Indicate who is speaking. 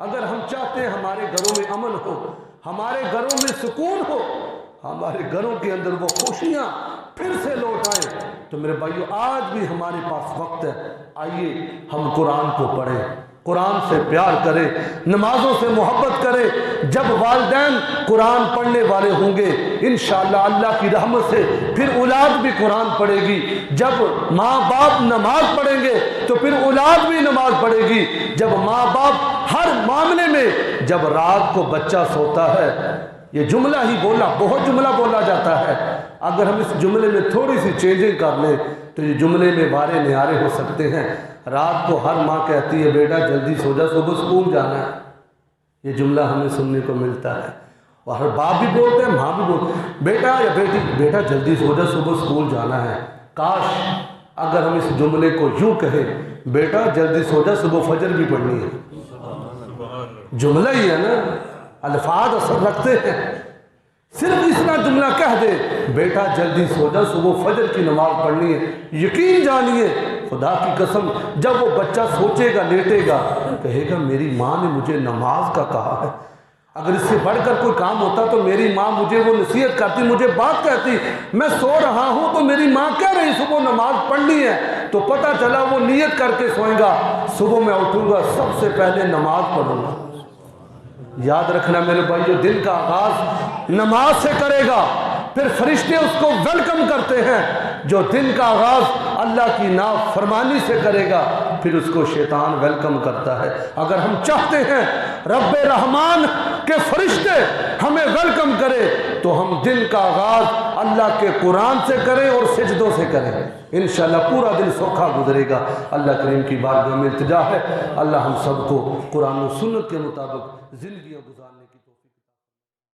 Speaker 1: अगर हम चाहते हैं हमारे घरों में अमन हो, हमारे घरों में सुकून हो, हमारे घरों के अंदर वो खुशियाँ फिर से लौट आए, तो मेरे भाइयों आज भी हमारे पास वक्त है। आइए हम कुरान को पढ़ें, कुरान से प्यार करें, नमाजों से मोहब्बत करें। जब वालिदैन कुरान पढ़ने वाले होंगे इंशाअल्लाह अल्लाह की रहमत से फिर औलाद भी कुरान पढ़ेगी। जब माँ बाप नमाज पढ़ेंगे तो फिर औलाद भी नमाज पढ़ेगी। जब माँ बाप हर मामले में, जब रात को बच्चा सोता है, ये जुमला ही बोला, बहुत जुमला बोला जाता है, अगर हम इस जुमले में थोड़ी सी चेंजिंग कर लें तो ये जुमले में वारे न्यारे हो सकते हैं। रात को हर माँ कहती है बेटा जल्दी सो जा, सुबह स्कूल जाना है। ये जुमला हमें सुनने को मिलता है। और हर बाप भी बोलते हैं, माँ भी बोलते हैं, बेटा या बेटी बेटा जल्दी सो जा, सुबह स्कूल जाना है। काश अगर हम इस जुमले को यूँ कहें, बेटा जल्दी सो जा, सुबह फजर भी पढ़नी है। जुमला ही है ना, अल्फाज असर रखते हैं। सिर्फ इतना जुमला कह दे, बेटा जल्दी सो जा, सुबह फजर की नमाज पढ़नी है, यकीन जानिए खुदा की कसम जब वो बच्चा सोचेगा, लेटेगा, कहेगा मेरी माँ ने मुझे नमाज का कहा है। अगर इससे बढ़कर कोई काम होता तो मेरी माँ मुझे वो नसीहत करती, मुझे बात कहती, मैं सो रहा हूँ तो मेरी माँ कह रही सुबह नमाज पढ़नी है, तो पता चला वो नियत करके सोएगा, सुबह मैं उठूंगा सबसे पहले नमाज पढ़ूंगा। याद रखना मेरे भाइयों, दिन का आगाज नमाज से करेगा, फिर फरिश्ते उसको वेलकम करते हैं। जो दिन का आगाज अल्लाह की नाफरमानी से करेगा, फिर उसको शैतान वेलकम करता है। अगर हम चाहते हैं रब्बे रहमान के फरिश्ते हमें वेलकम करें, तो हम दिन का आगाज अल्लाह के कुरान से करें और सिजदों से करें। इंशाअल्लाह पूरा दिन सौखा गुजरेगा। अल्लाह करीम की बारगाह में इल्तिजा है, अल्लाह हम सबको कुरान और सुन्नत के मुताबिक जिंदगी गुजारने की तौफीक